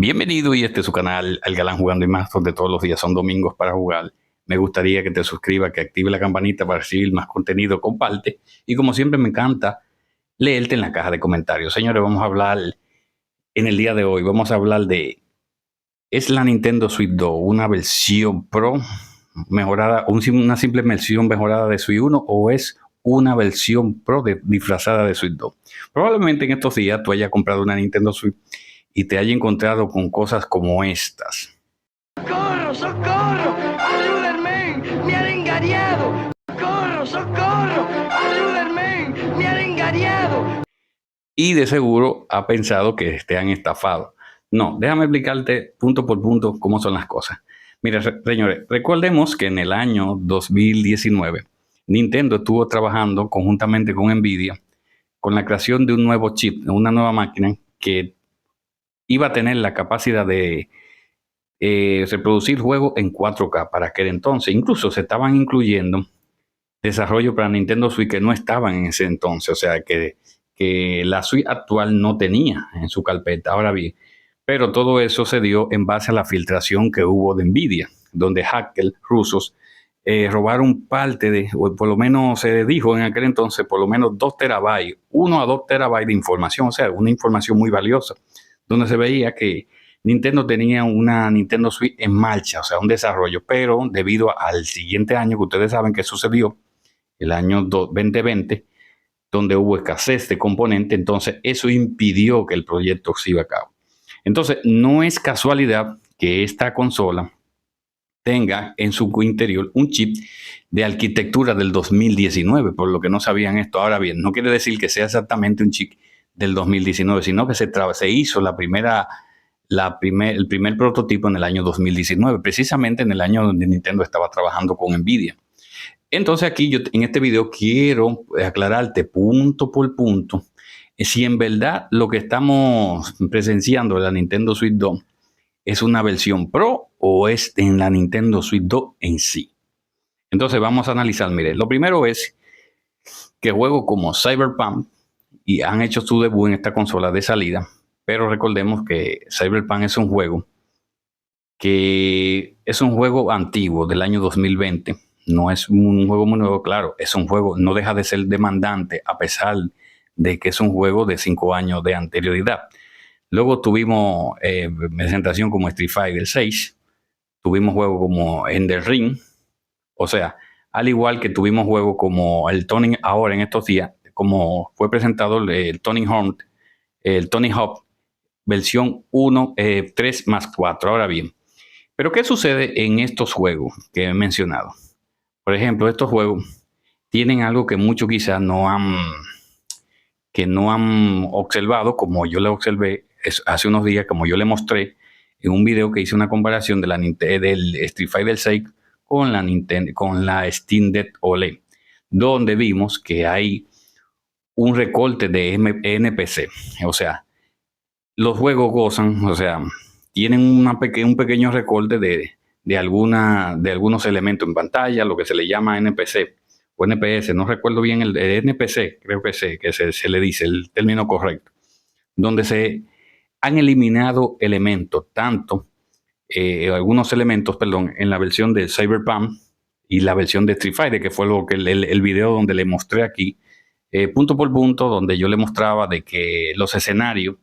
Bienvenido y este es su canal, Al Galán Jugando y Más, donde todos los días son domingos para jugar. Me gustaría que te suscribas, que active la campanita para recibir más contenido, comparte. Y como siempre me encanta leerte en la caja de comentarios. Señores, vamos a hablar en el día de hoy, vamos a hablar de, ¿es la Nintendo Switch 2 una versión Pro mejorada, una simple versión mejorada de Switch 1 o es una versión Pro disfrazada de Switch 2? Probablemente en estos días tú hayas comprado una Nintendo Switch y te haya encontrado con cosas como estas. ¡Socorro, socorro! ¡Ayúdenme! ¡Me han engañado! ¡Socorro, socorro! ¡Ayúdenme! ¡Me han engañado! Y de seguro ha pensado que te han estafado. No, déjame explicarte punto por punto cómo son las cosas. Mira, señores, recordemos que en el año 2019 Nintendo estuvo trabajando conjuntamente con Nvidia con la creación de un nuevo chip, una nueva máquina que iba a tener la capacidad de reproducir juegos en 4K para aquel entonces. Incluso se estaban incluyendo desarrollo para Nintendo Switch que no estaban en ese entonces, o sea que la Switch actual no tenía en su carpeta. Ahora bien, pero todo eso se dio en base a la filtración que hubo de Nvidia, donde hackers rusos robaron parte de, o por lo menos se dijo en aquel entonces, por lo menos 2 terabytes, 1 a 2 terabytes de información, o sea, una información muy valiosa, donde se veía que Nintendo tenía una Nintendo Switch en marcha, o sea, un desarrollo, pero debido al siguiente año que ustedes saben que sucedió, el año 2020, donde hubo escasez de componentes, entonces eso impidió que el proyecto se iba a cabo. Entonces, no es casualidad que esta consola tenga en su interior un chip de arquitectura del 2019, por lo que no sabían esto. Ahora bien, no quiere decir que sea exactamente un chip del 2019, sino que se hizo el primer prototipo en el año 2019, precisamente en el año donde Nintendo estaba trabajando con Nvidia. Entonces aquí yo en este video quiero aclararte punto por punto si en verdad lo que estamos presenciando en la Nintendo Switch 2 es una versión Pro o es en la Nintendo Switch 2 en sí. Entonces vamos a analizar, mire, lo primero es que juegos como Cyberpunk y han hecho su debut en esta consola de salida, pero recordemos que Cyberpunk es un juego antiguo del año 2020. No es un juego muy nuevo, claro, es un juego, no deja de ser demandante a pesar de que es un juego de 5 años de anterioridad. Luego tuvimos presentación como Street Fighter 6, tuvimos juegos como Ender Ring, o sea, al igual que tuvimos juegos como el Tony ahora en estos días, como fue presentado el Tony Hawk, versión 1, 3 más 4. Ahora bien, pero ¿qué sucede en estos juegos que he mencionado? Por ejemplo, estos juegos tienen algo que muchos quizás no han observado, como yo le observé hace unos días, como yo le mostré en un video que hice una comparación de del Street Fighter 6 con la Steam Deck OLED, donde vimos que hay un recorte de NPC, o sea, los juegos gozan, o sea, tienen un pequeño recorte de algunos elementos en pantalla, lo que se le llama NPC o NPS, no recuerdo bien el NPC, creo que se le dice el término correcto, donde se han eliminado elementos, algunos elementos, perdón, en la versión de Cyberpunk y la versión de Street Fighter, que fue lo que el video donde le mostré aquí, punto por punto, donde yo le mostraba de que los escenarios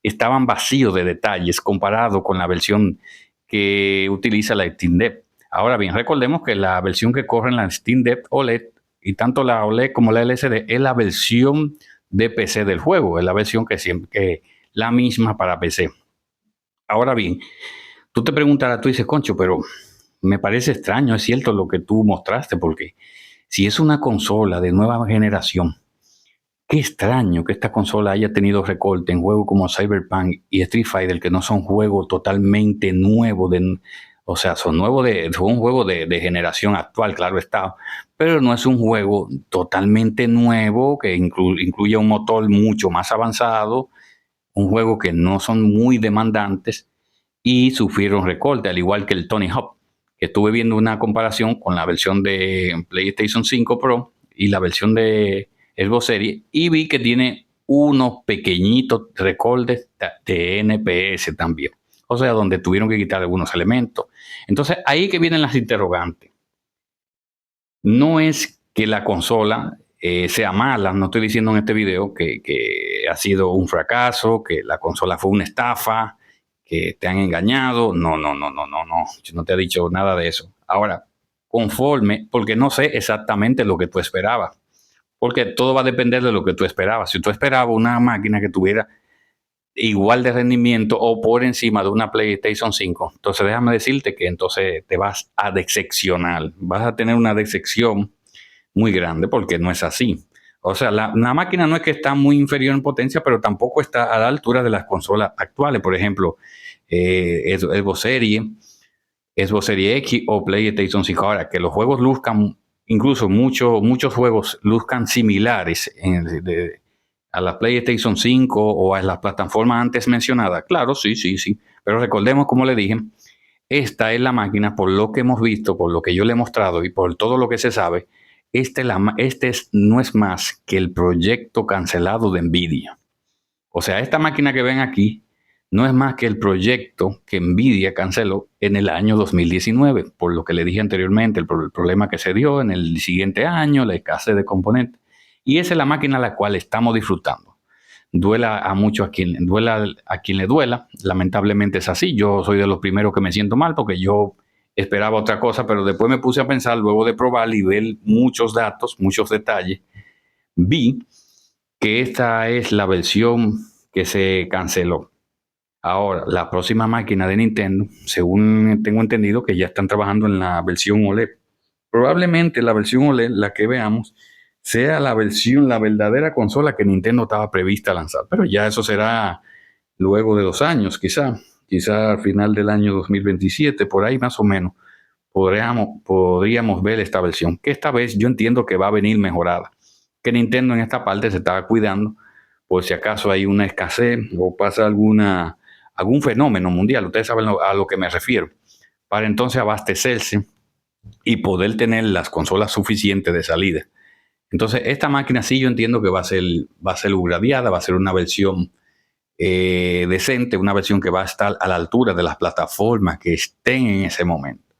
estaban vacíos de detalles comparado con la versión que utiliza la Steam Deck. Ahora bien, recordemos que la versión que corre en la Steam Deck OLED y tanto la OLED como la LCD es la versión de PC del juego, es la versión que la misma para PC. Ahora bien, tú te preguntarás, tú dices, Concho, pero me parece extraño, es cierto lo que tú mostraste, porque si es una consola de nueva generación, qué extraño que esta consola haya tenido recorte en juegos como Cyberpunk y Street Fighter, que no son juegos totalmente nuevos, o sea, son un juego de generación actual, claro está, pero no es un juego totalmente nuevo que incluye un motor mucho más avanzado, un juego que no son muy demandantes y sufrieron recorte, al igual que el Tony Hawk, que estuve viendo una comparación con la versión de PlayStation 5 Pro y la versión de Xbox Series y vi que tiene unos pequeñitos recortes de NPS también. o sea, donde tuvieron que quitar algunos elementos. Entonces, ahí que vienen las interrogantes. No es que la consola sea mala, no estoy diciendo en este video que ha sido un fracaso, que la consola fue una estafa, que te han engañado. No, no, no, no, no, no. Yo no te he dicho nada de eso. Ahora, conforme, porque no sé exactamente lo que tú esperabas, porque todo va a depender de lo que tú esperabas. Si tú esperabas una máquina que tuviera igual de rendimiento o por encima de una PlayStation 5, entonces déjame decirte que entonces te vas a decepcionar, vas a tener una decepción muy grande porque no es así. O sea, la máquina no es que está muy inferior en potencia, pero tampoco está a la altura de las consolas actuales. Por ejemplo, Xbox Series X o PlayStation 5. Ahora, que los juegos luzcan, incluso muchos juegos luzcan similares a la PlayStation 5 o a las plataformas antes mencionadas. Claro, sí, sí, sí. Pero recordemos, como le dije, esta es la máquina, por lo que hemos visto, por lo que yo le he mostrado y por todo lo que se sabe, no es más que el proyecto cancelado de Nvidia. O sea, esta máquina que ven aquí no es más que el proyecto que Nvidia canceló en el año 2019, por lo que le dije anteriormente, el problema que se dio en el siguiente año, la escasez de componentes. Y esa es la máquina a la cual estamos disfrutando. Duela a muchos a quien le duela. Lamentablemente es así. Yo soy de los primeros que me siento mal porque yo esperaba otra cosa, pero después me puse a pensar, luego de probar y ver muchos datos, muchos detalles, vi que esta es la versión que se canceló. Ahora, la próxima máquina de Nintendo, según tengo entendido que ya están trabajando en la versión OLED. Probablemente la versión OLED, la que veamos, sea la verdadera consola que Nintendo estaba prevista lanzar. Pero ya eso será luego de 2 años, quizá al final del año 2027, por ahí más o menos, podríamos ver esta versión, que esta vez yo entiendo que va a venir mejorada, que Nintendo en esta parte se estaba cuidando por si acaso hay una escasez o pasa algún fenómeno mundial, ustedes saben a lo que me refiero, para entonces abastecerse y poder tener las consolas suficientes de salida. Entonces, esta máquina sí yo entiendo que va a ser upgradeada, va a ser una versión decente, una versión que va a estar a la altura de las plataformas que estén en ese momento.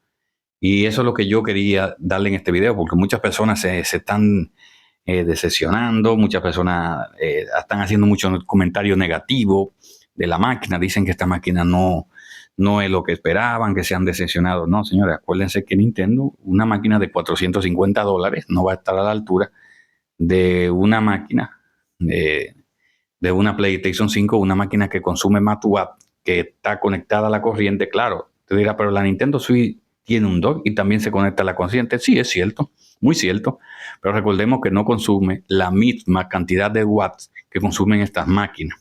Y eso es lo que yo quería darle en este video, porque muchas personas se están decepcionando, muchas personas están haciendo muchos comentarios negativos de la máquina, dicen que esta máquina no es lo que esperaban, que se han decepcionado. No, señores, acuérdense que Nintendo, una máquina de $450 no va a estar a la altura de una máquina de una PlayStation 5, una máquina que consume más watt, que está conectada a la corriente. Claro, te dirá, pero la Nintendo Switch tiene un dock y también se conecta a la corriente. Sí, es cierto, muy cierto, pero recordemos que no consume la misma cantidad de watts que consumen estas máquinas.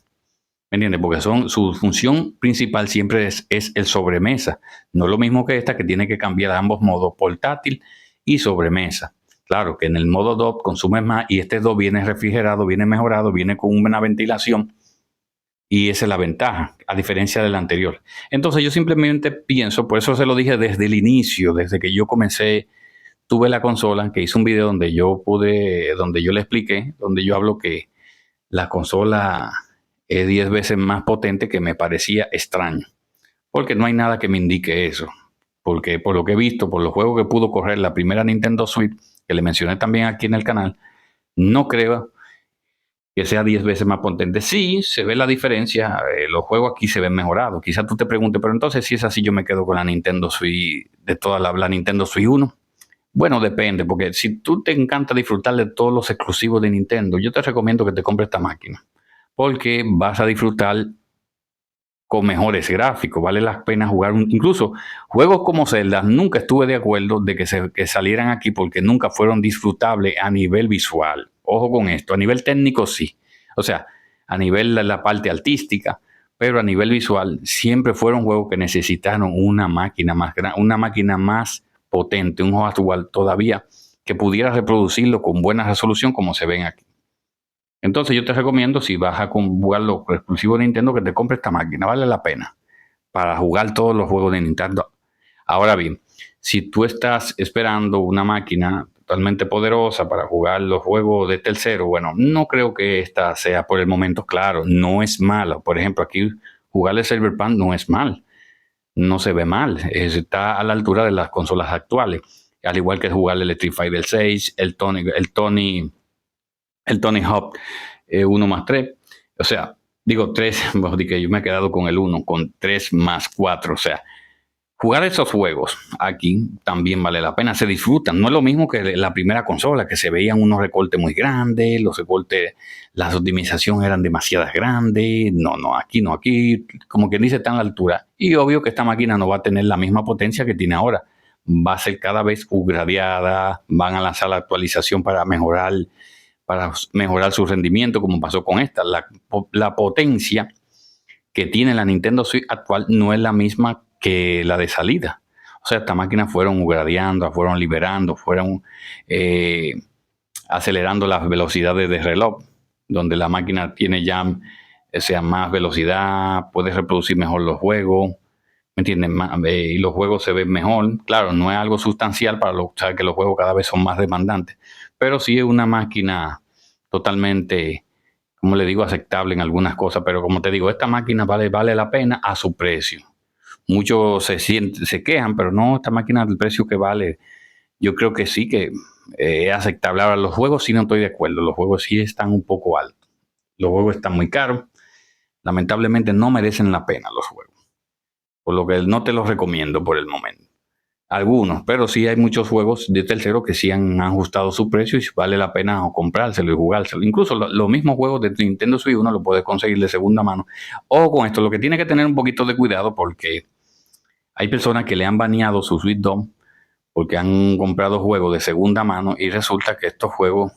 ¿Me entiendes? Porque su función principal siempre es el sobremesa. No es lo mismo que esta, que tiene que cambiar a ambos modos, portátil y sobremesa. Claro que en el modo DOT consume más y este DOT viene refrigerado, viene mejorado, viene con una ventilación y esa es la ventaja, a diferencia del anterior. Entonces yo simplemente pienso, por eso se lo dije desde el inicio, desde que yo comencé, tuve la consola, que hice un video donde yo le expliqué, donde yo hablo que la consola es 10 veces más potente, que me parecía extraño, porque no hay nada que me indique eso, porque por lo que he visto, por los juegos que pudo correr la primera Nintendo Switch, que le mencioné también aquí en el canal, no creo que sea 10 veces más potente. Sí, se ve la diferencia, los juegos aquí se ven mejorados. Quizás tú te preguntes, pero entonces si es así yo me quedo con la Nintendo Switch, de toda la Nintendo Switch 1. Bueno, depende, porque si tú te encanta disfrutar de todos los exclusivos de Nintendo, yo te recomiendo que te compres esta máquina, porque vas a disfrutar con mejores gráficos, vale la pena jugar. Incluso juegos como Zelda, nunca estuve de acuerdo de que salieran aquí porque nunca fueron disfrutables a nivel visual. Ojo con esto, a nivel técnico sí, o sea, a nivel de la parte artística, pero a nivel visual siempre fueron juegos que necesitaron una máquina más potente, un hardware todavía que pudiera reproducirlo con buena resolución como se ven aquí. Entonces yo te recomiendo, si vas a jugar los exclusivos de Nintendo, que te compres esta máquina, vale la pena para jugar todos los juegos de Nintendo. Ahora bien, si tú estás esperando una máquina totalmente poderosa para jugar los juegos de tercero, bueno, no creo que esta sea por el momento. Claro, no es mala. Por ejemplo, aquí jugar el Cyberpunk no es mal. no se ve mal, está a la altura de las consolas actuales, al igual que jugar el Street Fighter 6, el Tony Hawk 1 más 3, o sea, digo 3, que yo me he quedado con el 1, con 3 más 4, o sea, jugar esos juegos aquí también vale la pena, se disfrutan. No es lo mismo que la primera consola, que se veían unos recortes muy grandes, los recortes, las optimizaciones eran demasiadas grandes. No, no, aquí no, aquí como quien dice está a la altura. Y obvio que esta máquina no va a tener la misma potencia que tiene ahora. Va a ser cada vez upgradeada, van a lanzar la actualización para mejorar su rendimiento, como pasó con esta. La potencia que tiene la Nintendo Switch actual no es la misma que la de salida. O sea, estas máquinas fueron gradeando, fueron liberando, fueron acelerando las velocidades de reloj, donde la máquina tiene ya más velocidad, puede reproducir mejor los juegos, ¿me entienden? Y los juegos se ven mejor. Claro, no es algo sustancial para sabes que los juegos cada vez son más demandantes, pero sí es una máquina totalmente, como le digo, aceptable en algunas cosas. Pero como te digo, esta máquina vale la pena a su precio. Muchos se quejan, pero no, esta máquina del precio que vale, yo creo que sí que es aceptable. Ahora, los juegos sí no estoy de acuerdo, los juegos sí están un poco altos, los juegos están muy caros, lamentablemente no merecen la pena los juegos, por lo que no te los recomiendo por el momento. Algunos, pero sí hay muchos juegos de terceros que sí han ajustado su precio y vale la pena comprárselo y jugárselo. Incluso los mismos juegos de Nintendo Switch uno lo puede conseguir de segunda mano. O con esto, lo que tiene que tener un poquito de cuidado, porque hay personas que le han baneado su Switch 2 porque han comprado juegos de segunda mano y resulta que estos juegos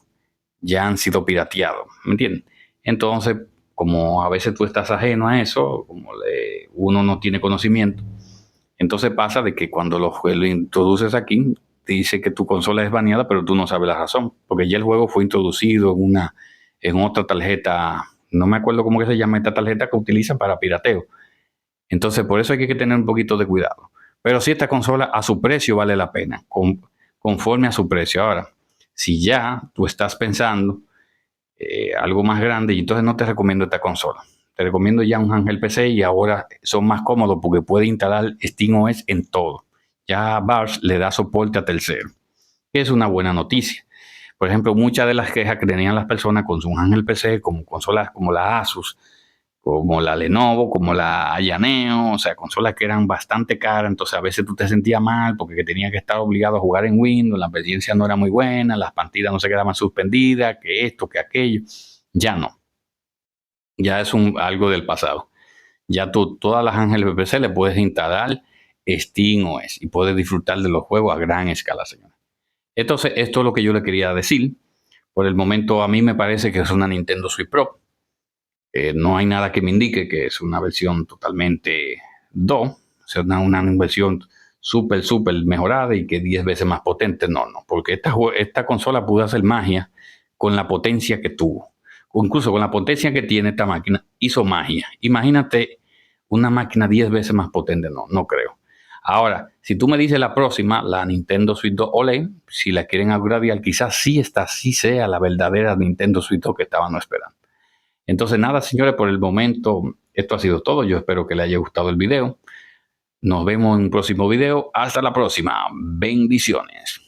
ya han sido pirateados, ¿me entiendes? Entonces, como a veces tú estás ajeno a eso, uno no tiene conocimiento, entonces pasa de que cuando lo introduces aquí, te dice que tu consola es baneada, pero tú no sabes la razón, porque ya el juego fue introducido en otra tarjeta, no me acuerdo cómo que se llama esta tarjeta que utilizan para pirateo. Entonces, por eso hay que tener un poquito de cuidado. Pero si esta consola a su precio vale la pena, conforme a su precio. Ahora, si ya tú estás pensando algo más grande, y entonces no te recomiendo esta consola. Te recomiendo ya un Ángel PC, y ahora son más cómodos porque puede instalar SteamOS en todo. Ya Bars le da soporte a tercero, que es una buena noticia. Por ejemplo, muchas de las quejas que tenían las personas con su Ángel PC, como consolas como la Asus, como la Lenovo, como la Aya Neo, o sea, consolas que eran bastante caras, entonces a veces tú te sentías mal porque tenías que estar obligado a jugar en Windows, la experiencia no era muy buena, las partidas no se quedaban suspendidas, que esto, que aquello. Ya no, ya es algo del pasado. Ya tú todas las Ángeles PC le puedes instalar SteamOS y puedes disfrutar de los juegos a gran escala, señores. Entonces, esto es lo que yo le quería decir. Por el momento, a mí me parece que es una Nintendo Switch Pro. No hay nada que me indique que es una versión totalmente 2, o sea, una versión súper mejorada y que 10 veces más potente. No, porque esta consola pudo hacer magia con la potencia que tuvo. O incluso con la potencia que tiene esta máquina, hizo magia. Imagínate una máquina 10 veces más potente, no creo. Ahora, si tú me dices la próxima, la Nintendo Switch 2 OLED, si la quieren upgradear, quizás sí sea la verdadera Nintendo Switch 2 que estaban esperando. Entonces nada, señores, por el momento esto ha sido todo. Yo espero que les haya gustado el video. Nos vemos en un próximo video. Hasta la próxima. Bendiciones.